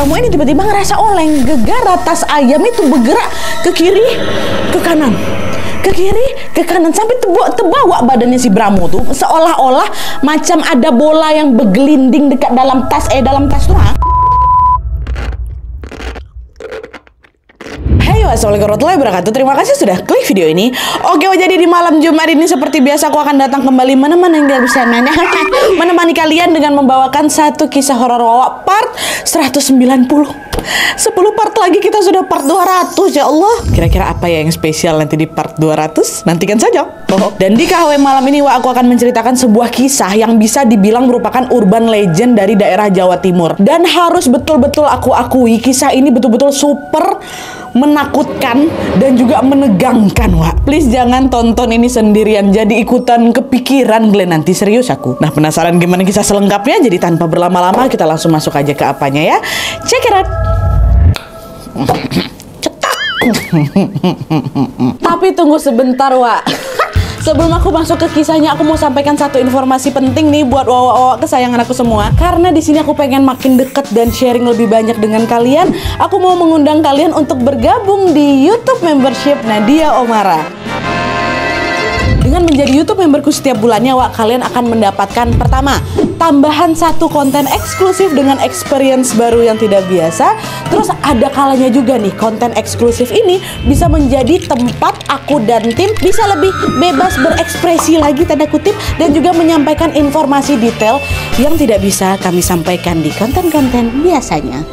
Bramo ini tiba-tiba ngerasa oleng. Gegara tas ayam itu bergerak ke kiri, ke kanan, ke kiri, ke kanan, sampai terbawa badannya si Bramo tuh seolah-olah macam ada bola yang bergelinding dekat dalam tas tuh. Assalamualaikum warahmatullahi wabarakatuh. Terima kasih sudah klik video ini. Oke, jadi di malam Jumat ini seperti biasa aku akan datang kembali menemani kalian dengan membawakan satu kisah horor Wawa part 190. 10 part lagi kita sudah part 200, ya Allah. Kira-kira apa ya yang spesial nanti di part 200? Nantikan saja. Dan di KW malam ini aku akan menceritakan sebuah kisah yang bisa dibilang merupakan urban legend dari daerah Jawa Timur. Dan harus betul-betul aku akui, kisah ini betul-betul super menakutkan dan juga menegangkan, Wak. Please jangan tonton ini sendirian, jadi ikutan kepikiran Glenn nanti, serius aku. Nah, penasaran gimana kisah selengkapnya? Jadi tanpa berlama-lama kita langsung masuk aja ke apanya ya. Check it out. Cetak. Tapi tunggu sebentar, Wak. Sebelum aku masuk ke kisahnya, aku mau sampaikan satu informasi penting nih buat wawa-wawa kesayangan aku semua. Karena di sini aku pengen makin deket dan sharing lebih banyak dengan kalian. Aku mau mengundang kalian untuk bergabung di YouTube membership Nadia Omara. Dengan menjadi YouTube memberku setiap bulannya, Wak, kalian akan mendapatkan pertama, tambahan satu konten eksklusif dengan experience baru yang tidak biasa. Terus ada kalanya juga nih, konten eksklusif ini bisa menjadi tempat aku dan tim bisa lebih bebas berekspresi lagi, tanda kutip, dan juga menyampaikan informasi detail yang tidak bisa kami sampaikan di konten-konten biasanya.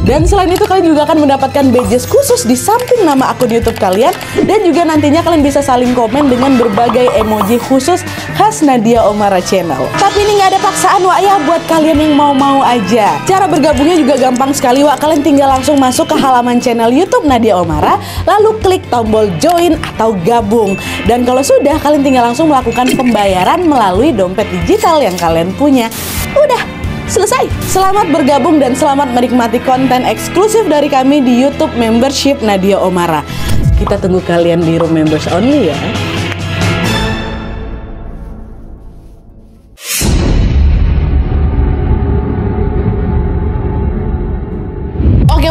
Dan selain itu kalian juga akan mendapatkan badges khusus di samping nama akun YouTube kalian. Dan juga nantinya kalian bisa saling komen dengan berbagai emoji khusus khas Nadia Omara Channel. Tapi ini nggak ada paksaan, Wak, ya, buat kalian yang mau-mau aja. Cara bergabungnya juga gampang sekali, Wak. Kalian tinggal langsung masuk ke halaman channel YouTube Nadia Omara, lalu klik tombol join atau gabung. Dan kalau sudah, kalian tinggal langsung melakukan pembayaran melalui dompet digital yang kalian punya. Udah selesai. Selamat bergabung dan selamat menikmati konten eksklusif dari kami di YouTube membership Nadia Omara. Kita tunggu kalian di room members only ya.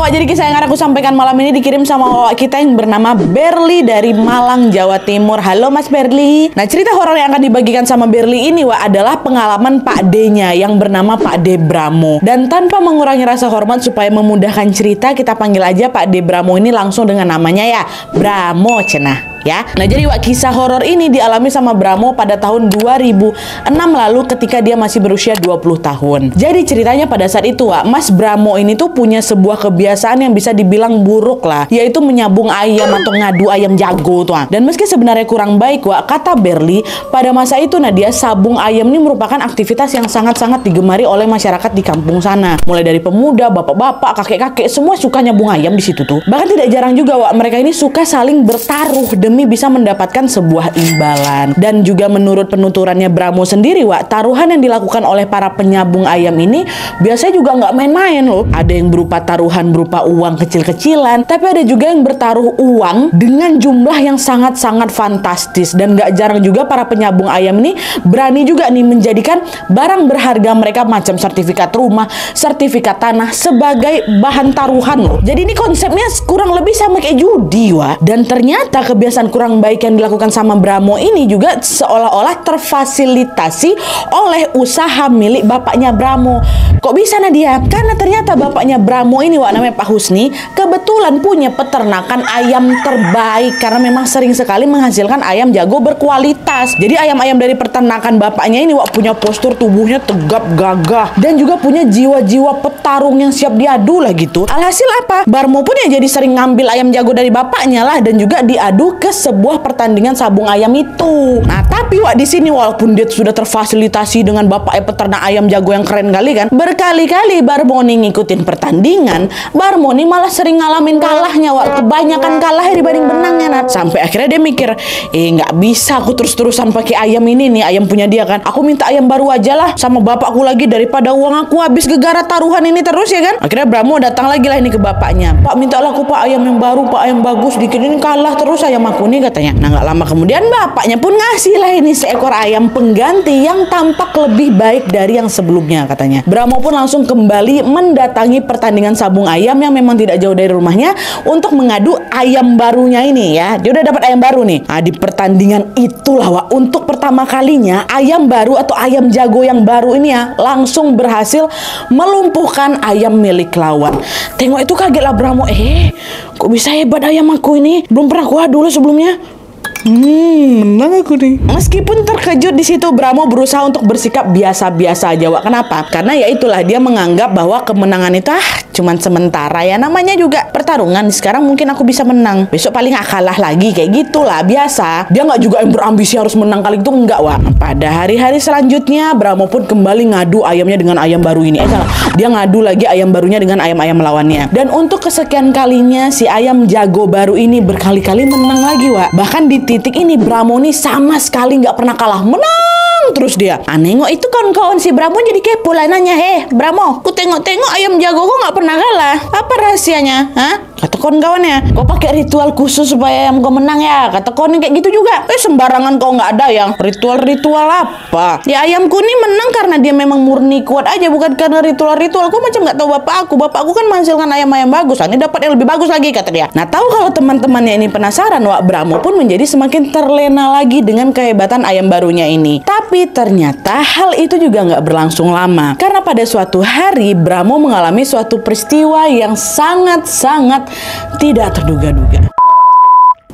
Jadi kisah yang akan aku sampaikan malam ini dikirim sama wawa kita yang bernama Berli dari Malang, Jawa Timur. Halo Mas Berli. Nah, cerita horor yang akan dibagikan sama Berli ini, Wak, adalah pengalaman Pak D-nya yang bernama Pak D Bramo. Dan tanpa mengurangi rasa hormat supaya memudahkan cerita, kita panggil aja Pak D Bramo ini langsung dengan namanya ya, Bramo cenah. Ya. Nah, jadi, Wak, kisah horor ini dialami sama Bramo pada tahun 2006 lalu ketika dia masih berusia 20 tahun. Jadi ceritanya pada saat itu, Wak, Mas Bramo ini tuh punya sebuah kebiasaan yang bisa dibilang buruk lah, yaitu menyabung ayam atau ngadu ayam jago tuh. Dan meski sebenarnya kurang baik, Wak, kata Berli, pada masa itu Nadia, sabung ayam ini merupakan aktivitas yang sangat-sangat digemari oleh masyarakat di kampung sana. Mulai dari pemuda, bapak-bapak, kakek-kakek, semua suka nyabung ayam di situ tuh. Bahkan tidak jarang juga, Wak, mereka ini suka saling bertaruh demi bisa mendapatkan sebuah imbalan. Dan juga menurut penuturannya Bramo sendiri, Wak, taruhan yang dilakukan oleh para penyabung ayam ini biasanya juga nggak main-main loh. Ada yang berupa taruhan berupa uang kecil-kecilan, tapi ada juga yang bertaruh uang dengan jumlah yang sangat-sangat fantastis. Dan nggak jarang juga para penyabung ayam ini berani juga nih menjadikan barang berharga mereka macam sertifikat rumah, sertifikat tanah sebagai bahan taruhan loh. Jadi ini konsepnya kurang lebih sama kayak judi, Wak. Dan ternyata kebiasaan kurang baik yang dilakukan sama Bramo ini juga seolah-olah terfasilitasi oleh usaha milik bapaknya Bramo. Kok bisa, Nadia? Karena ternyata bapaknya Bramo ini, Wak, namanya Pak Husni, kebetulan punya peternakan ayam terbaik karena memang sering sekali menghasilkan ayam jago berkualitas. Jadi ayam-ayam dari peternakan bapaknya ini, Wak, punya postur tubuhnya tegap gagah dan juga punya jiwa-jiwa petarung yang siap diadu lah gitu. Alhasil apa? Bramo pun ya jadi sering ngambil ayam jago dari bapaknya lah dan juga diadu ke sebuah pertandingan sabung ayam itu. Nah, tapi, Wak, di sini walaupun dia sudah terfasilitasi dengan bapaknya peternak ayam jago yang keren kali kan, berkali-kali Barmoni ngikutin pertandingan, Barmoni malah sering ngalamin kalahnya, Wak. Kebanyakan kalah dibanding menangnya, Nat. Sampai akhirnya dia mikir, nggak bisa aku terus-terusan pakai ayam ini nih, ayam punya dia kan. Aku minta ayam baru aja lah sama bapakku lagi daripada uang aku habis gegara taruhan ini terus ya kan. Akhirnya Bramo datang lagi lah ini ke bapaknya. Pak, mintalah aku, Pak, ayam yang baru, Pak, ayam bagus, dikit ini kalah terus ayam aku nih, katanya. Nah, nggak lama kemudian bapaknya pun ngasih lah ini seekor ayam pengganti yang tampak lebih baik dari yang sebelumnya, katanya. Bramo Bramo pun langsung kembali mendatangi pertandingan sabung ayam yang memang tidak jauh dari rumahnya untuk mengadu ayam barunya ini ya. Dia udah dapat ayam baru nih. Nah, di pertandingan itulah Wak, untuk pertama kalinya ayam baru atau ayam jago yang baru ini ya langsung berhasil melumpuhkan ayam milik lawan. Tengok itu kaget lah Bramo. Kok bisa hebat ayam aku ini? Belum pernah aku adu dulu sebelumnya. Menang aku nih. Meskipun terkejut di situ, Bramo berusaha untuk bersikap biasa-biasa aja, Wak. Kenapa? Karena ya itulah, dia menganggap bahwa kemenangan itu cuman sementara ya. Namanya juga pertarungan. Sekarang mungkin aku bisa menang, besok paling kalah lagi, kayak gitulah biasa. Dia nggak juga yang berambisi harus menang kali itu, enggak, Wak. Pada hari-hari selanjutnya, Bramo pun kembali ngadu ayamnya dengan ayam baru ini. Salah. Dia ngadu lagi ayam barunya dengan ayam-ayam lawannya. Dan untuk kesekian kalinya si ayam jago baru ini berkali-kali menang lagi, Wak. Bahkan di titik ini Bramo nih sama sekali nggak pernah kalah, menang terus dia. Nengok itu kawan-kawan si Bramo jadi kepo lah, nanya, Bramo, ku tengok-tengok ayam jago kok nggak pernah kalah, apa rahasianya? Kata kawan-kawannya, kau pakai ritual khusus supaya ayam kau menang ya? Kata kawan kayak gitu juga. Sembarangan kau, nggak ada yang ritual-ritual apa. Ya ayamku nih menang karena dia memang murni kuat aja, bukan karena ritual-ritual. Kau macam nggak tahu bapak aku. Bapak aku kan menghasilkan ayam-ayam bagus, ini dapat yang lebih bagus lagi, kata dia. Nah, tahu kalau teman-temannya ini penasaran, Wak, Bramo pun menjadi semakin terlena lagi dengan kehebatan ayam barunya ini. Tapi ternyata hal itu juga nggak berlangsung lama. Karena pada suatu hari Bramo mengalami suatu peristiwa yang sangat-sangat tidak terduga-duga.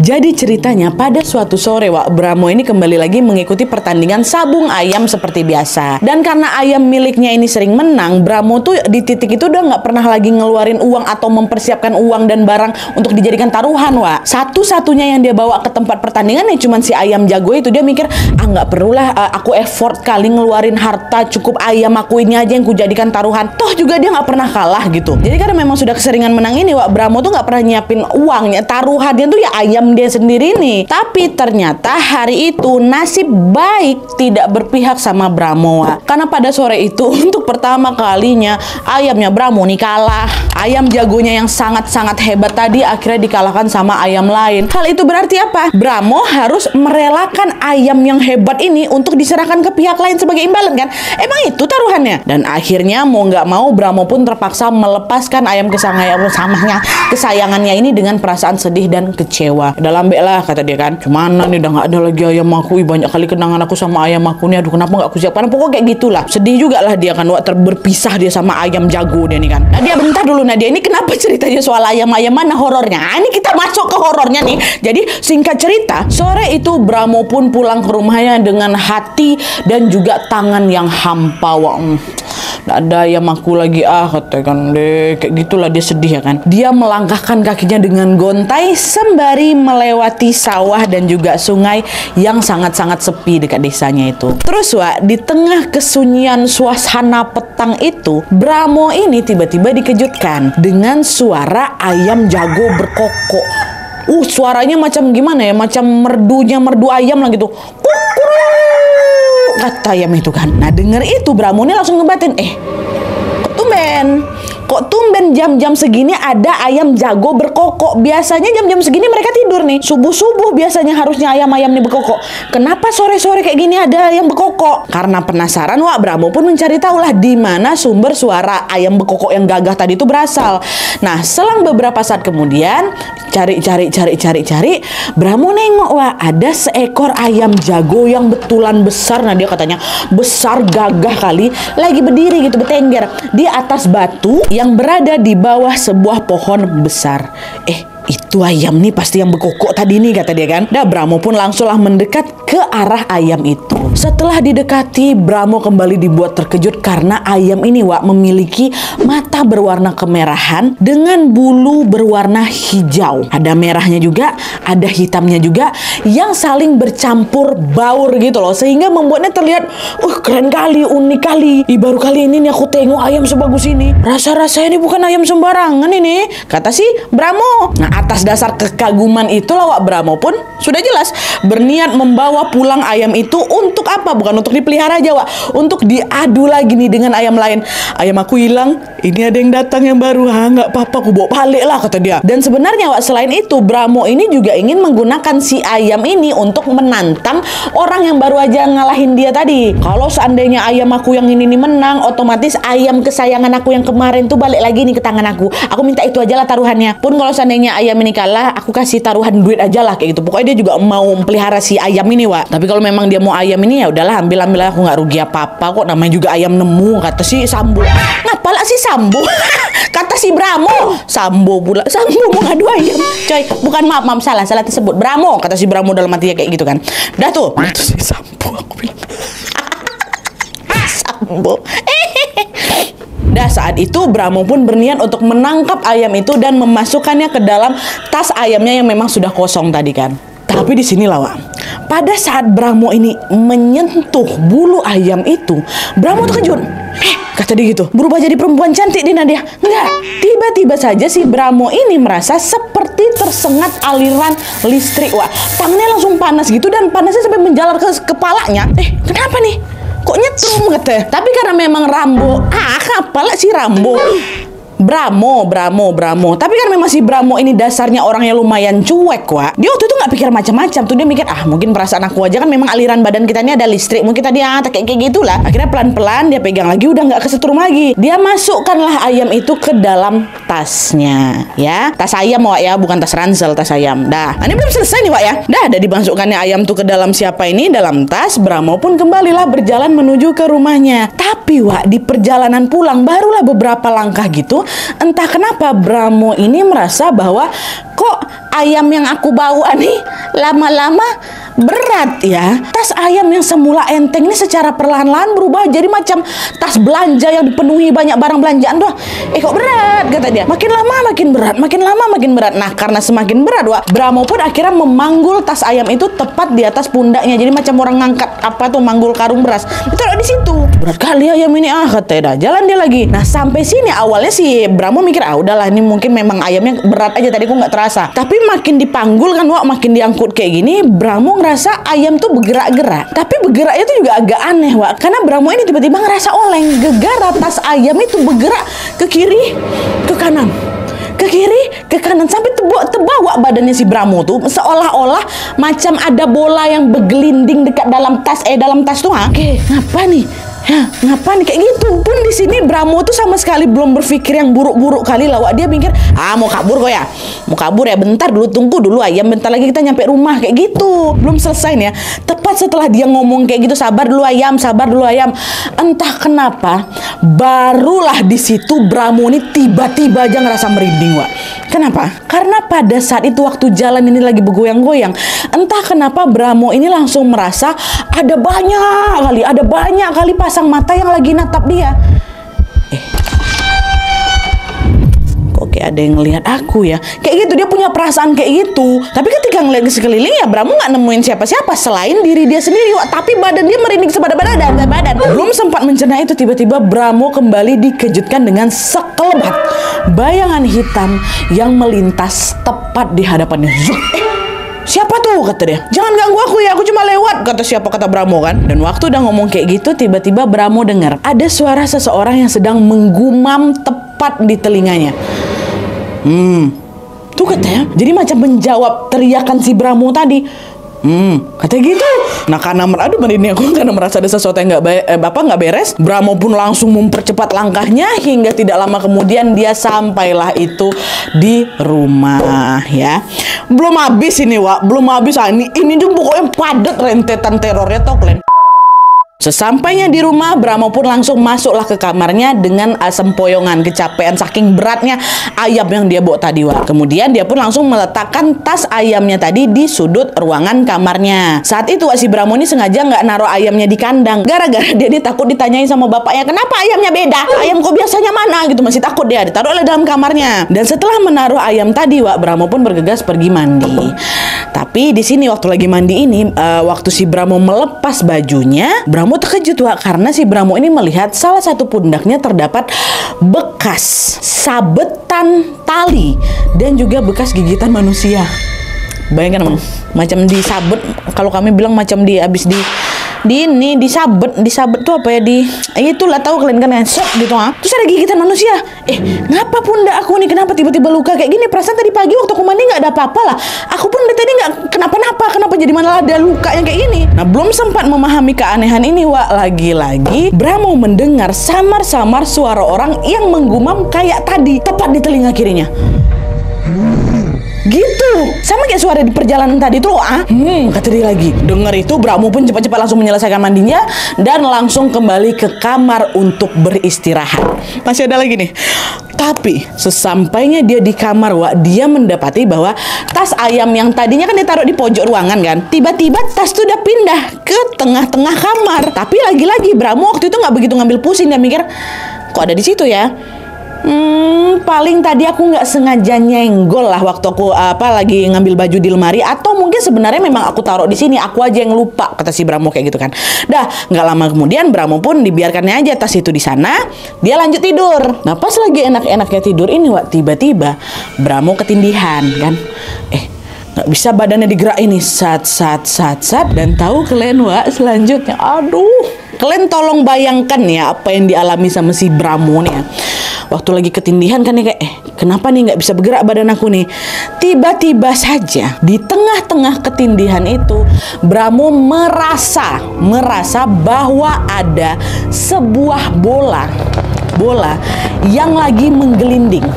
Jadi ceritanya pada suatu sore, Wak, Bramo ini kembali lagi mengikuti pertandingan sabung ayam seperti biasa. Dan karena ayam miliknya ini sering menang, Bramo tuh di titik itu udah nggak pernah lagi ngeluarin uang atau mempersiapkan uang dan barang untuk dijadikan taruhan, Wak. Satu-satunya yang dia bawa ke tempat pertandingan ya cuman si ayam jago itu. Dia mikir, nggak perlulah aku effort kali ngeluarin harta, cukup ayam aku ini aja yang kujadikan taruhan. Toh juga dia nggak pernah kalah gitu. Jadi karena memang sudah keseringan menang ini, Wak, Bramo tuh nggak pernah nyiapin uangnya, taruhannya tuh ya ayam dia sendiri nih. Tapi ternyata hari itu nasib baik tidak berpihak sama Bramo, Wak. Karena pada sore itu untuk pertama kalinya ayamnya Bramo nih kalah. Ayam jagonya yang sangat-sangat hebat tadi akhirnya dikalahkan sama ayam lain. Hal itu berarti apa? Bramo harus merelakan ayam yang hebat ini untuk diserahkan ke pihak lain sebagai imbalan, kan? Emang itu taruhannya. Dan akhirnya mau nggak mau Bramo pun terpaksa melepaskan ayam kesayangannya ini dengan perasaan sedih dan kecewa. Udah lambe lah, kata dia kan. Gimana nih, udah nggak ada lagi ayam aku. Banyak kali kenangan aku sama ayam aku nih. Aduh, kenapa nggak aku siapkan? Pokoknya kayak gitulah. Sedih juga lah dia kan, Wak, berpisah dia sama ayam jago dia nih kan. Nah, dia bentar dulu, Nadia, ini kenapa ceritanya soal ayam-ayam, mana horornya? Ini kita masuk ke horornya nih. Jadi singkat cerita, sore itu Bramo pun pulang ke rumahnya dengan hati dan juga tangan yang hampa, Wak. Nggak ada ayam aku lagi, katakan deh, kayak gitulah dia sedih ya kan. Dia melangkahkan kakinya dengan gontai sembari melewati sawah dan juga sungai yang sangat-sangat sepi dekat desanya itu. Terus, Wak, di tengah kesunyian suasana petang itu, Bramo ini tiba-tiba dikejutkan dengan suara ayam jago berkokok. Suaranya macam gimana ya? Macam merdu ayam lah gitu. Kata ayam itu kan. Nah, denger itu Bramo ini langsung ngebatin, kok tumben jam-jam segini ada ayam jago berkokok. Biasanya jam-jam segini mereka tidur nih. Subuh-subuh biasanya harusnya ayam-ayam nih berkokok. Kenapa sore-sore kayak gini ada ayam berkokok? Karena penasaran, Wak, Bramo pun mencari tahulah di mana sumber suara ayam berkokok yang gagah tadi itu berasal. Nah, selang beberapa saat kemudian cari, Bramo nengok, Wak, ada seekor ayam jago yang betulan besar. Nah, dia katanya besar, gagah kali, lagi berdiri gitu, bertengger di atas batu yang berada di bawah sebuah pohon besar. Itu ayam nih pasti yang berkokok tadi nih, kata dia kan. Nah, Bramo pun langsunglah mendekat ke arah ayam itu. Setelah didekati, Bramo kembali dibuat terkejut karena ayam ini, Wak, memiliki mata berwarna kemerahan dengan bulu berwarna hijau. Ada merahnya juga, ada hitamnya juga yang saling bercampur baur gitu loh, sehingga membuatnya terlihat keren kali, unik kali. Baru kali ini nih aku tengok ayam sebagus ini. Rasa-rasanya ini bukan ayam sembarangan ini, kata si Bramo. Nah, atas dasar kekaguman itulah Wak, Bramo pun sudah jelas berniat membawa pulang ayam itu untuk apa? Bukan untuk dipelihara aja Wak, untuk diadu lagi nih dengan ayam lain. Ayam aku hilang, ini ada yang datang yang baru. Nggak apa-apa, aku bawa balik lah, kata dia. Dan sebenarnya Wak, selain itu Bramo ini juga ingin menggunakan si ayam ini untuk menantang orang yang baru aja ngalahin dia tadi. Kalau seandainya ayam aku yang ini nih menang, otomatis ayam kesayangan aku yang kemarin tuh balik lagi nih ke tangan aku. Aku minta itu aja lah taruhannya. Pun kalau seandainya ayam ini kalah, aku kasih taruhan duit aja lah kayak gitu. Pokoknya dia juga mau pelihara si ayam ini Wak. Tapi kalau memang dia mau ayam ini, ya udahlah, ambil lah, aku nggak rugi apa-apa kok, namanya juga ayam nemu, kata si Sambo. Ngapalah si Sambo? Kata si Bramo. Sambo pula, Sambo mau ngadu ayam. Coy, bukan, maaf salah tersebut. Bramo, kata si Bramo dalam hatinya kayak gitu kan. Dah tuh si Sambo, aku bilang. Sambo. Dah saat itu Bramo pun berniat untuk menangkap ayam itu dan memasukkannya ke dalam tas ayamnya yang memang sudah kosong tadi kan. Tapi di sini Wak, pada saat Bramo ini menyentuh bulu ayam itu, Bramo terkejut. Kata dia gitu, berubah jadi perempuan cantik di Nadia. Enggak, tiba-tiba saja si Bramo ini merasa seperti tersengat aliran listrik Wak. Tangannya langsung panas gitu dan panasnya sampai menjalar ke kepalanya. Kenapa nih? Kok nyetrum katanya? Tapi karena memang Rambo, apalah si Rambo? Bramo. Tapi kan memang si Bramo ini dasarnya orang yang lumayan cuek Wak. Dia waktu itu nggak pikir macam-macam tuh, dia mikir mungkin perasaan aku aja, kan memang aliran badan kita ini ada listrik, mungkin tadi kayak gitulah. Akhirnya pelan-pelan dia pegang lagi, udah nggak kesetrum lagi. Dia masukkanlah ayam itu ke dalam tasnya, ya. Tas ayam Wak ya, bukan tas ransel, tas ayam. Dah, ini belum selesai nih Wak ya. Dah dimasukkannya ayam tuh ke dalam siapa ini, dalam tas. Bramo pun kembalilah berjalan menuju ke rumahnya. Tapi Wak, di perjalanan pulang barulah beberapa langkah gitu, entah kenapa Bramo ini merasa bahwa kok ayam yang aku bawa nih lama-lama berat ya. Tas ayam yang semula enteng ini secara perlahan-lahan berubah jadi macam tas belanja yang dipenuhi banyak barang belanjaan tuh. Kok berat, kata dia. Makin lama makin berat, makin lama makin berat. Nah, karena semakin berat Wak, Bramo pun akhirnya memanggul tas ayam itu tepat di atas pundaknya. Jadi macam orang ngangkat manggul karung beras. Ditaruh di situ. Berat kali ayam ini, katanya. Dah jalan dia lagi. Nah, sampai sini awalnya si Bramo mikir, udahlah ini mungkin memang ayamnya berat aja, tadi kok nggak terasa. Tapi makin dipanggul kan Wak, makin diangkut kayak gini, Bramo ngerasa ayam tuh bergerak-gerak. Tapi bergeraknya tuh juga agak aneh Wak, karena Bramo ini tiba-tiba ngerasa oleng. Gegara tas ayam itu bergerak ke kiri, ke kanan, ke kiri, ke kanan, sampai terbawa badannya si Bramo tuh seolah-olah macam ada bola yang bergelinding dekat dalam tas tuh. Ngapa nih? Ngapa nih kayak gitu? Pun di sini Bramo tuh sama sekali belum berpikir yang buruk-buruk kali lah Wak. Dia mikir, mau kabur kok ya? Mau kabur ya? Bentar dulu, tunggu dulu ayam, bentar lagi kita nyampe rumah, kayak gitu. Belum selesai nih ya. Tepat setelah dia ngomong kayak gitu, sabar dulu ayam, sabar dulu ayam. Entah kenapa, barulah di situ Bramo ini tiba-tiba aja ngerasa merinding Wak. Kenapa? Karena pada saat itu waktu jalan ini lagi bergoyang-goyang, entah kenapa Bramo ini langsung merasa ada banyak kali pasang mata yang lagi natap dia. Kok kayak ada yang ngelihat aku ya? Kayak gitu, dia punya perasaan kayak gitu. Tapi ketika ngeliat ke sekeliling ya Bramo nggak nemuin siapa-siapa selain diri dia sendiri Wak. Tapi badan dia merinding sebadan-badan. Belum sempat mencerna itu, tiba-tiba Bramo kembali dikejutkan dengan sekelebat bayangan hitam yang melintas tepat di hadapannya. Siapa tuh, kata dia. Jangan ganggu aku ya, aku cuma lewat, kata Bramo kan. Dan waktu udah ngomong kayak gitu, tiba-tiba Bramo dengar ada suara seseorang yang sedang menggumam tepat di telinganya. Tuh katanya, jadi macam menjawab teriakan si Bramo tadi. Kata gitu. Nah, karena merasa ada sesuatu yang nggak beres, Bramo pun langsung mempercepat langkahnya hingga tidak lama kemudian dia sampailah itu di rumah ya. Belum habis ini Wak, belum habis. Ini tuh pokoknya padat rentetan terornya toh kalian. Sesampainya di rumah, Bramo pun langsung masuklah ke kamarnya dengan sempoyongan, kecapean saking beratnya ayam yang dia bawa tadi Wak. Kemudian dia pun langsung meletakkan tas ayamnya tadi di sudut ruangan kamarnya. Saat itu si Bramo ini sengaja nggak naruh ayamnya di kandang, gara-gara dia takut ditanyain sama bapaknya, kenapa ayamnya beda? Ayam kok biasanya mana? Gitu, masih takut dia. Ditaruh oleh dalam kamarnya. Dan setelah menaruh ayam tadi Wak, Bramo pun bergegas pergi mandi. Tapi di sini waktu lagi mandi ini, waktu si Bramo melepas bajunya, Bramo Bramo terkejut Wak, karena si Bramo ini melihat salah satu pundaknya terdapat bekas sabetan tali dan juga bekas gigitan manusia. Bayangkan macam disabet, kalau kami bilang macam habis disabet tuh apa ya, itulah, tahu kalian kan, sok gitu terus ada gigitan manusia. Ngapa pundak aku nih, kenapa tiba-tiba luka kayak gini? Perasaan tadi pagi waktu aku mandi nggak ada apa-apa lah, aku pun dari tadi nggak kenapa-napa, kenapa jadi malah ada luka yang kayak gini? Nah, belum sempat memahami keanehan ini Wak, lagi-lagi Bramo mendengar samar-samar suara orang yang menggumam kayak tadi, tepat di telinga kirinya. Gitu, sama kayak suara di perjalanan tadi tuh. Kata dia lagi. Dengar itu, Bramo pun cepat-cepat langsung menyelesaikan mandinya dan langsung kembali ke kamar untuk beristirahat. Masih ada lagi nih. Tapi sesampainya dia di kamar Wak, dia mendapati bahwa tas ayam yang tadinya kan ditaruh di pojok ruangan kan, tiba-tiba tas tuh udah pindah ke tengah-tengah kamar. Tapi lagi-lagi Bramo waktu itu nggak begitu ngambil pusing, dia mikir kok ada di situ ya. Paling tadi aku nggak sengaja nyenggol lah waktu aku lagi ngambil baju di lemari, atau mungkin sebenarnya memang aku taruh di sini, aku aja yang lupa, kata si Bramo kayak gitu kan. Dah, nggak lama kemudian Bramo pun dibiarkannya aja tas itu di sana, dia lanjut tidur. Nah, pas lagi enak-enaknya tidur ini Wak, tiba-tiba Bramo ketindihan kan. Nggak bisa badannya digerak ini, sat, dan tahu kalian Wak, selanjutnya, kalian tolong bayangkan ya apa yang dialami sama si Bramo nih ya. Waktu lagi ketindihan kan ya, kayak kenapa nih nggak bisa bergerak badan aku nih? Tiba-tiba saja di tengah-tengah ketindihan itu Bramo merasa bahwa ada sebuah bola yang lagi menggelinding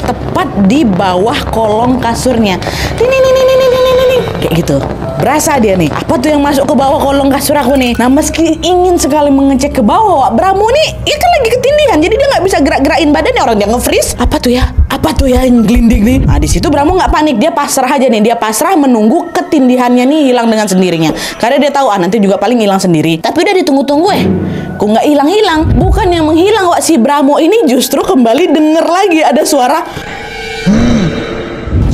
tepat di bawah kolong kasurnya. Kayak gitu. Berasa dia nih, apa tuh yang masuk ke bawah kolong kasur aku nih? Nah, meski ingin sekali mengecek ke bawah, Bramo nih, ya kan lagi ketindihan, jadi dia nggak bisa gerak-gerakin badannya, orang dia nge-freeze. Apa tuh ya yang gelinding nih? Nah, di situ Bramo nggak panik, dia pasrah aja nih, dia pasrah menunggu ketindihannya nih hilang dengan sendirinya. Karena dia tahu nanti juga paling hilang sendiri. Tapi udah ditunggu-tunggu kok nggak hilang-hilang. Bukan yang menghilang Wak, si Bramo ini justru kembali denger lagi ada suara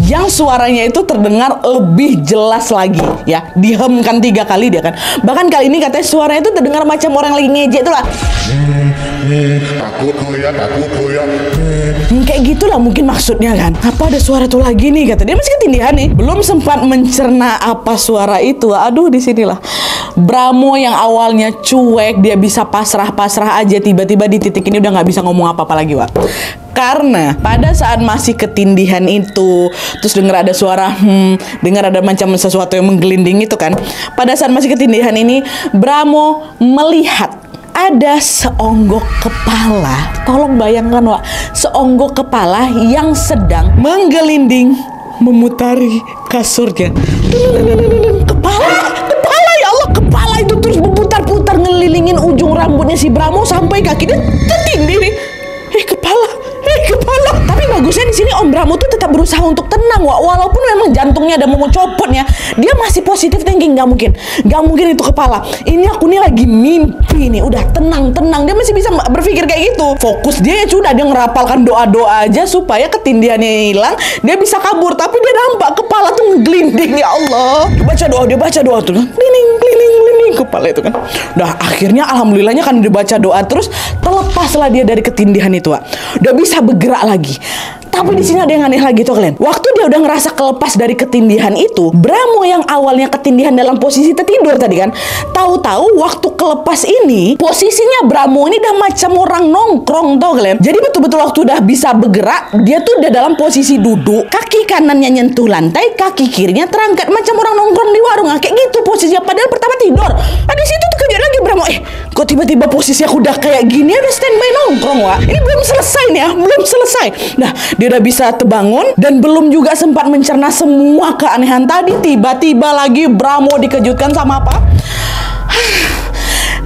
yang suaranya itu terdengar lebih jelas lagi ya, dihemkan 3 kali dia kan. Bahkan kali ini katanya suaranya itu terdengar macam orang lagi ngejek tuh lah. Takut ya. Kayak gitulah mungkin maksudnya kan. Apa ada suara tuh lagi nih, kata dia, masih ketindihan nih, belum sempat mencerna apa suara itu. Disinilah Bramo yang awalnya cuek, dia bisa pasrah aja, tiba-tiba di titik ini udah nggak bisa ngomong apa-apa lagi Wak. Karena pada saat masih ketindihan itu, terus dengar ada suara dengar ada macam sesuatu yang menggelinding itu kan. Pada saat masih ketindihan ini, Bramo melihat ada seonggok kepala. Tolong bayangkan Wak, seonggok kepala yang sedang menggelinding memutari kasurnya. Kepala ya Allah, kepala itu terus berputar-putar ngelilingin ujung rambutnya si Bramo sampai kakinya tertindih nih. Kepala. Tapi bagusnya di sini Om Bramo tuh tetap berusaha untuk tenang Wak. Walaupun memang jantungnya ada mau copotnya, dia masih positif thinking. Nggak mungkin itu kepala. Ini aku nih lagi mimpi nih. Udah tenang. Dia masih bisa berpikir kayak gitu. Fokus dia ya sudah, dia ngerapalkan doa-doa aja supaya ketindihannya hilang, dia bisa kabur. Tapi dia nampak kepala tuh ngeglinding, ya Allah. Dia baca doa tuh, glinding kepala itu kan. Udah akhirnya alhamdulillahnya kan dibaca doa terus terlepaslah dia dari ketindihan itu Wak. Udah bisa bergerak lagi. Tapi di sini ada yang aneh lagi tuh kalian. Waktu dia udah ngerasa kelepas dari ketindihan itu, Bramo yang awalnya ketindihan dalam posisi tertidur tadi kan, tahu-tahu waktu kelepas ini posisinya Bramo ini udah macam orang nongkrong tau kalian. Jadi betul-betul waktu udah bisa bergerak, dia tuh udah dalam posisi duduk, kaki kanannya nyentuh lantai, kaki kirinya terangkat macam orang nongkrong di warung. Kayak gitu posisinya, padahal pertama tidur. Di situ tuh kejut lagi Bramo, kok tiba-tiba posisi aku udah kayak gini, udah standby nongkrong Wak. Ini belum selesai nih ya, belum selesai. Nah, dia udah bisa terbangun dan belum juga sempat mencerna semua keanehan tadi, tiba-tiba lagi Bramo dikejutkan sama apa?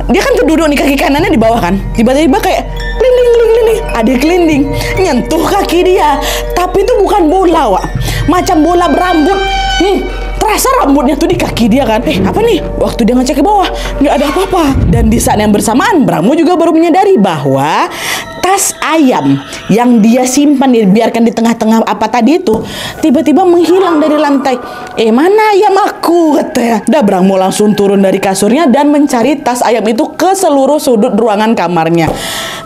Dia kan terduduk nih, kaki kanannya di bawah kan, tiba-tiba kayak glinding, ada glinding nyentuh kaki dia, tapi itu bukan bola Wak, macam bola berambut. Terasa rambutnya tuh di kaki dia kan. Apa nih? Waktu dia ngecek ke bawah, nggak ada apa-apa. Dan di saat yang bersamaan, Bramo juga baru menyadari bahwa tas ayam yang dia simpan, dibiarkan di tengah-tengah apa tadi itu, tiba-tiba menghilang dari lantai. Mana ayam aku, katanya. Dah Bramo langsung turun dari kasurnya dan mencari tas ayam itu ke seluruh sudut ruangan kamarnya.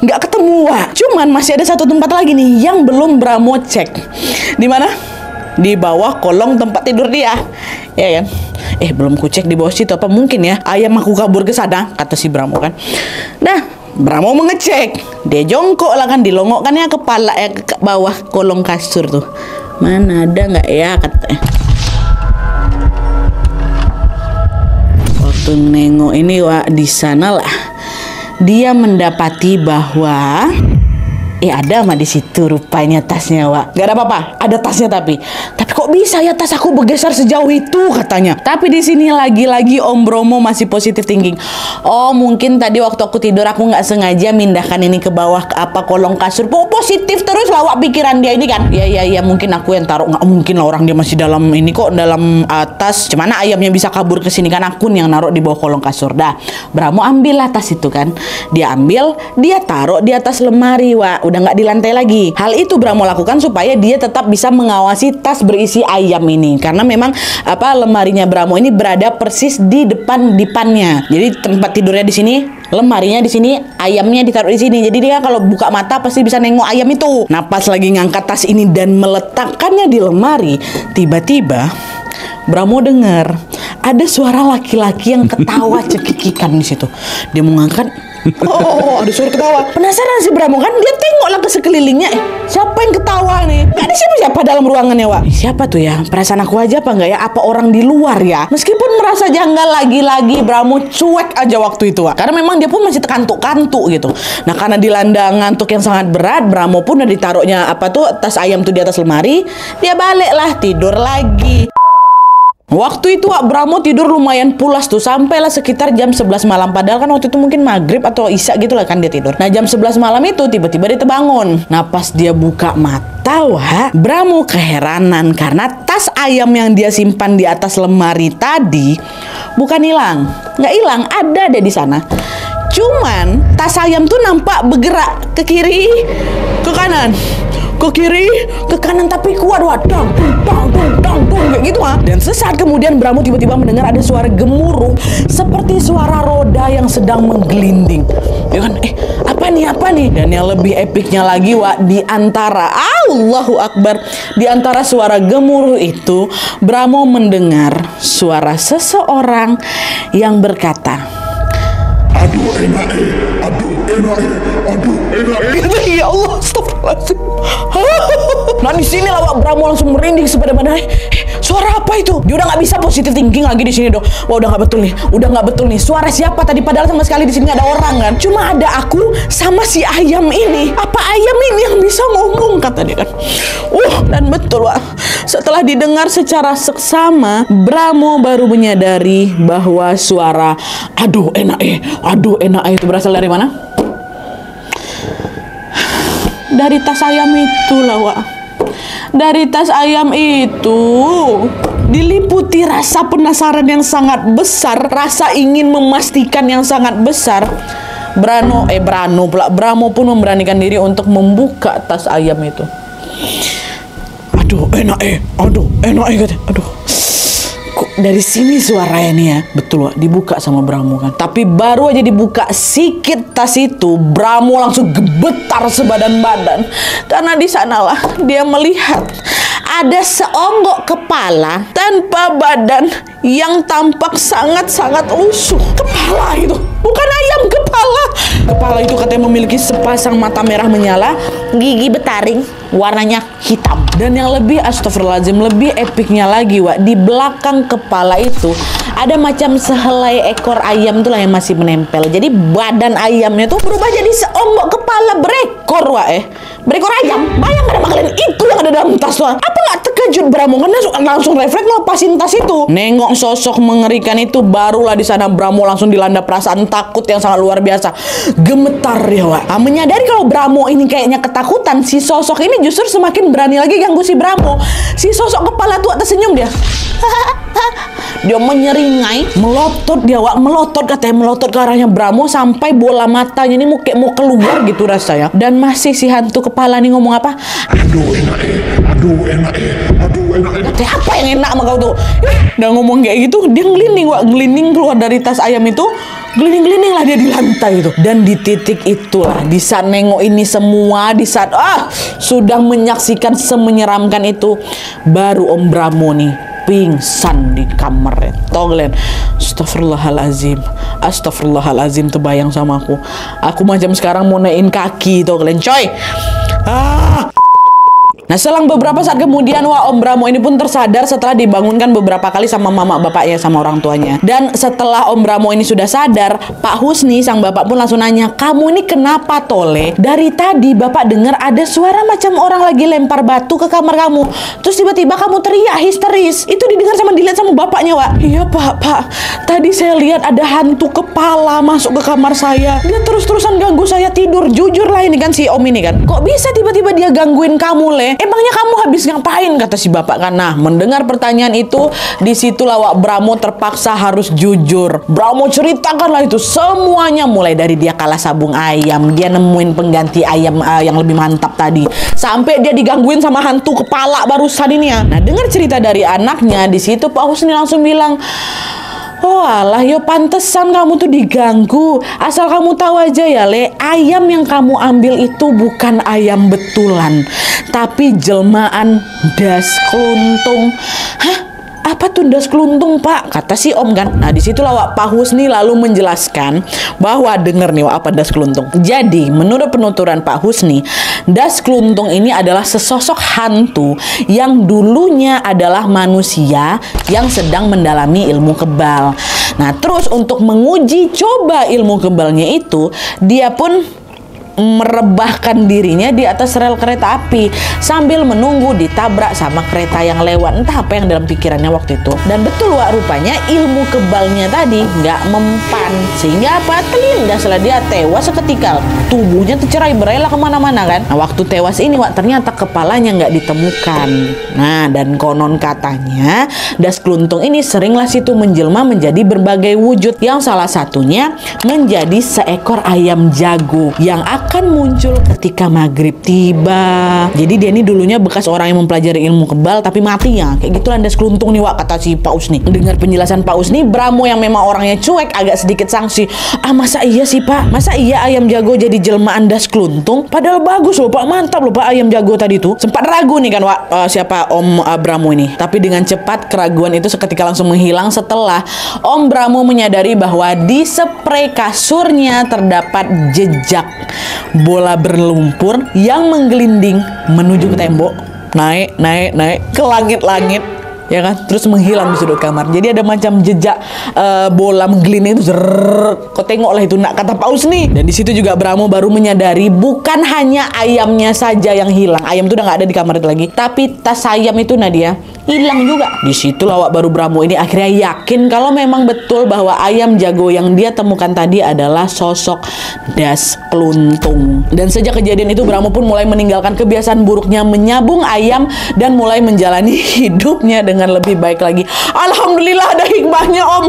Nggak ketemu, Wak. Cuman masih ada satu tempat lagi nih yang belum Bramo cek. Di mana? Di bawah kolong tempat tidur dia. Ya kan? Belum kucek di bawah situ, apa mungkin ya ayam aku kabur ke sana, kata si Bramo kan. Nah, Bramo mengecek, dia jongkok lah kan, dilongokkannya kepala ke bawah kolong kasur tuh. Mana ada nggak ya, katanya. Waktu nengok ini, Wak, di sana lah dia mendapati bahwa ada mah di situ rupanya tasnya, Wak. Gak ada apa-apa, ada tasnya tapi kok bisa ya tas aku bergeser sejauh itu, katanya. Tapi di sini lagi-lagi Om Bromo masih positive thinking. Oh, mungkin tadi waktu aku tidur aku nggak sengaja mindahkan ini ke bawah ke kolong kasur. Positif terus lah, Wak, pikiran dia ini kan. Ya mungkin aku yang taruh, nggak mungkin lah orang dia masih dalam ini kok, dalam tas. Gimana ayamnya bisa kabur ke sini, kan aku yang naruh di bawah kolong kasur. Dah, Bramo ambil lah tas itu kan. Dia ambil, dia taruh di atas lemari, Wak. Udah nggak di lantai lagi. Hal itu Bramo lakukan supaya dia tetap bisa mengawasi tas berisi ayam ini, karena memang lemarinya Bramo ini berada persis di depannya. Jadi tempat tidurnya di sini, lemarinya di sini, ayamnya ditaruh di sini. Jadi dia kalau buka mata pasti bisa nengok ayam itu. Nah, pas lagi ngangkat tas ini dan meletakkannya di lemari, tiba-tiba Bramo dengar ada suara laki-laki yang ketawa cekikikan di situ. Dia mau ngangkat, ada suara ketawa. Penasaran si Bramo kan, dia tengoklah ke sekelilingnya. Siapa yang ketawa nih? Gak ada siapa-siapa dalam ruangannya, Wak. Siapa tuh ya? Perasaan aku aja apa enggak ya? Apa orang di luar ya? Meskipun merasa janggal, lagi-lagi Bramo cuek aja waktu itu, Wak. Karena memang dia pun masih kantuk-kantuk gitu. Nah, karena dilanda ngantuk yang sangat berat, Bramo pun udah ditaruhnya tas ayam tuh di atas lemari. Dia baliklah tidur lagi. Waktu itu, Wak, Bramo tidur lumayan pulas tuh, sampailah sekitar jam 11 malam. Padahal kan waktu itu mungkin maghrib atau isya gitu lah kan dia tidur. Nah, jam 11 malam itu tiba-tiba dia terbangun. Nah, pas dia buka mata, Wak, Bramo keheranan karena tas ayam yang dia simpan di atas lemari tadi bukan hilang. Nggak hilang, ada deh di sana. Cuman tas ayam tuh nampak bergerak ke kiri, ke kanan, ke kiri, ke kanan, tapi kuat, Wak. Dang, kayak gitu, ha. Dan sesaat kemudian Bramo tiba-tiba mendengar ada suara gemuruh seperti suara roda yang sedang menggelinding. Ya kan? Apa nih? Dan yang lebih epiknya lagi, Wak, di antara Allahu Akbar, di antara suara gemuruh itu, Bramo mendengar suara seseorang yang berkata, "Aduh enak, ya Allah, astagfirullahaladzim." Nah, di sini lah, Wak, Bramo langsung merinding sepeda-badan. Suara apa itu? Dia udah nggak bisa positive thinking lagi di sini dong. Wah, udah nggak betul nih. Suara siapa tadi? Padahal sama sekali di sini nggak ada orang kan. Cuma ada aku sama si ayam ini. Apa ayam ini yang bisa ngomong, kata dia kan. Dan betul, Wak. Setelah didengar secara seksama, Bramo baru menyadari bahwa suara aduh enak itu berasal dari mana? Dari tas ayam itu lah, Wak. Dari tas ayam itu diliputi rasa penasaran yang sangat besar, rasa ingin memastikan yang sangat besar. Bramo pun memberanikan diri untuk membuka tas ayam itu. Aduh enak, kata. Kok dari sini suaranya nih ya? Betul, Wak, dibuka sama Bramo kan. Tapi baru aja dibuka sikit tas itu, Bramo langsung gemetar sebadan-badan. Karena di sanalah dia melihat ada seonggok kepala tanpa badan yang tampak sangat-sangat lusuh. Kepala itu, bukan ayam, kepala. Kepala itu katanya memiliki sepasang mata merah menyala, gigi betaring, warnanya hitam. Dan yang lebih astagfirullahaladzim, lebih epiknya lagi, Wak, di belakang kepala itu ada macam sehelai ekor ayam tuh lah yang masih menempel. Jadi badan ayamnya tuh berubah jadi seonggok kepala berekor, Wak, berekor ayam. Bayangkan sama kalian, itu yang ada dalam tas, Wak. Apa nggak terkejut Bramo? Kan langsung refleks ngelepasin tas itu. Nengok sosok mengerikan itu, barulah di sana Bramo langsung dilanda perasaan takut yang sangat luar biasa. gemetar ya Wak. Menyadari kalau Bramo ini kayaknya ketakutan, si sosok ini justru semakin berani lagi ganggu si Bramo. Si sosok kepala tua tersenyum dia. Dia menyeringai, melotot dia Wak, melotot katanya, melotot ke arahnya Bramo sampai bola matanya ini mau keluar gitu rasanya. Dan masih si hantu kepala nih ngomong apa? Aduh enak aduh enak aduh enak Katanya apa yang enak sama kau tuh? Udah ngomong kayak gitu, dia ngelinding Wak, ngelinding keluar dari tas ayam itu. Gelinding-gelinding lah dia di lantai itu. Dan di titik itulah, di saat nengok ini semua, di saat sudah menyaksikan semenyeramkan itu, baru Om Bramo nih pingsan di kamarnya. Tau kalian? Astagfirullahalazim. Astagfirullahalazim terbayang sama aku. Aku macam sekarang mau naikin kaki, tau kalian coy. Nah, selang beberapa saat kemudian, wah, Om Bramo ini pun tersadar setelah dibangunkan beberapa kali sama mama bapaknya, sama orang tuanya. Dan setelah Om Bramo ini sudah sadar, Pak Husni, sang bapak pun langsung nanya, kamu ini kenapa Tole? Dari tadi bapak dengar ada suara macam orang lagi lempar batu ke kamar kamu. Terus tiba-tiba kamu teriak histeris. Itu didengar sama dilihat sama bapaknya, Wak. Iya Pak. Tadi saya lihat ada hantu kepala masuk ke kamar saya. Dia terus-terusan ganggu saya tidur. Jujur lah ini kan si Om ini kan. Kok bisa tiba-tiba dia gangguin kamu, Le? Emangnya kamu habis ngapain, kata si bapak kan. Nah, mendengar pertanyaan itu, disitulah Wak Bramo terpaksa harus jujur. Bramo ceritakanlah itu semuanya, mulai dari dia kalah sabung ayam, dia nemuin pengganti ayam yang lebih mantap tadi, sampai dia digangguin sama hantu kepala barusan ini ya. Nah, dengar cerita dari anaknya, di situ Pak Husni langsung bilang, oh alah, yo pantesan kamu tuh diganggu. Asal kamu tahu aja ya, Le, ayam yang kamu ambil itu bukan ayam betulan, tapi jelmaan das keluntung. Hah? Apa tuh das keluntung, Pak? Kata si Om kan. Nah, disitulah Wak Pak Husni lalu menjelaskan bahwa denger nih Wak, apa das keluntung. Jadi, menurut penuturan Pak Husni, das keluntung ini adalah sesosok hantu yang dulunya adalah manusia yang sedang mendalami ilmu kebal. Nah, terus untuk menguji coba ilmu kebalnya itu, dia pun merebahkan dirinya di atas rel kereta api sambil menunggu ditabrak sama kereta yang lewat. Entah apa yang dalam pikirannya waktu itu. Dan betul Wak, rupanya ilmu kebalnya tadi nggak mempan, sehingga apa, terlindas lah dia tewas seketika. Tubuhnya tercerai berai lah kemana-mana kan. Nah, waktu tewas ini Wak, ternyata kepalanya nggak ditemukan. Nah, dan konon katanya das keluntung ini seringlah situ menjelma menjadi berbagai wujud, yang salah satunya menjadi seekor ayam jago yang akan muncul ketika maghrib tiba. Jadi dia ini dulunya bekas orang yang mempelajari ilmu kebal tapi mati ya. Kayak gitulah das keluntung nih Wak, kata si Pak Husni. Dengar penjelasan Pak Husni, Bramo yang memang orangnya cuek agak sedikit sanksi. Masa iya sih Pak? Masa iya ayam jago jadi jelmaan das keluntung? Padahal bagus loh Pak, mantap loh Pak ayam jago tadi tuh. Sempat ragu nih kan Wak, siapa Om Bramo ini. Tapi dengan cepat keraguan itu seketika langsung menghilang setelah Om Bramo menyadari bahwa di spray kasurnya terdapat jejak bola berlumpur yang menggelinding menuju ke tembok, naik ke langit-langit, ya kan, terus menghilang di sudut kamar. Jadi ada macam jejak bola menggelinding itu. Kau tengoklah itu nak, kata Pak Husni. Dan di situ juga Bramo baru menyadari bukan hanya ayamnya saja yang hilang. Ayam itu udah nggak ada di kamar itu lagi, tapi tas ayam itu Nadia hilang juga. Di situ Wak baru Bramo ini akhirnya yakin kalau memang betul bahwa ayam jago yang dia temukan tadi adalah sosok das keluntung. Dan sejak kejadian itu Bramo pun mulai meninggalkan kebiasaan buruknya menyabung ayam dan mulai menjalani hidupnya dengan lebih baik lagi. Alhamdulillah ada hikmahnya Om.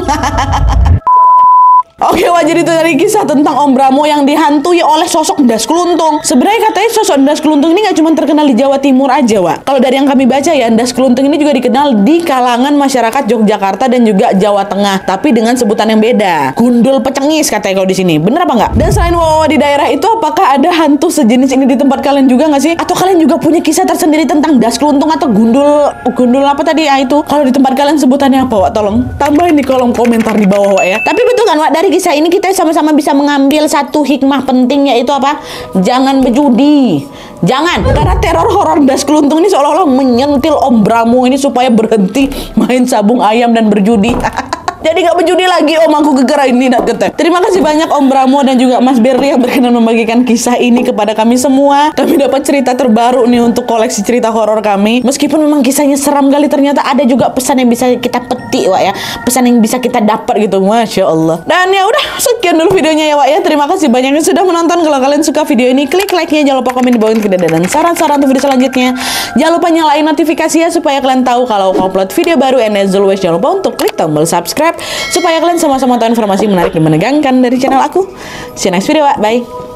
Oke Wak, jadi itu dari kisah tentang Om Bramo yang dihantui oleh sosok das keluntung. Sebenarnya katanya sosok das keluntung ini nggak cuma terkenal di Jawa Timur aja Wak. Kalau dari yang kami baca ya, das keluntung ini juga dikenal di kalangan masyarakat Yogyakarta dan juga Jawa Tengah, tapi dengan sebutan yang beda. Gundul pecengis katanya kalau di sini. Bener apa nggak? Dan selain Wawa di daerah itu, apakah ada hantu sejenis ini di tempat kalian juga nggak sih? Atau kalian juga punya kisah tersendiri tentang das keluntung atau gundul apa tadi ya itu? Kalau di tempat kalian sebutannya apa Wak? Tolong tambahin di kolom komentar di bawah Wak ya. Tapi betul kan Wak, dari kisah ini kita sama-sama bisa mengambil satu hikmah penting, yaitu apa? Jangan berjudi. Jangan, karena teror horor das keluntung ini seolah-olah menyentil Om Bramo ini supaya berhenti main sabung ayam dan berjudi. Jadi nggak berjudi lagi Om, aku gegara ini nak kata. Terima kasih banyak Om Bramo dan juga Mas Berli yang berkenan membagikan kisah ini kepada kami semua. Kami dapat cerita terbaru nih untuk koleksi cerita horor kami. Meskipun memang kisahnya seram kali, ternyata ada juga pesan yang bisa kita petik Wak ya. Pesan yang bisa kita dapat gitu. Masya Allah. Dan ya udah, sekian dulu videonya ya Wak ya. Terima kasih banyak yang sudah menonton. Kalau kalian suka video ini, klik like-nya. Jangan lupa komen di bawah video dan saran-saran untuk video selanjutnya. Jangan lupa nyalain notifikasinya supaya kalian tahu kalau aku upload video baru. And as always, jangan lupa untuk klik tombol subscribe supaya kalian sama-sama tahu informasi menarik dan menegangkan dari channel aku. See you next video, Wak. Bye.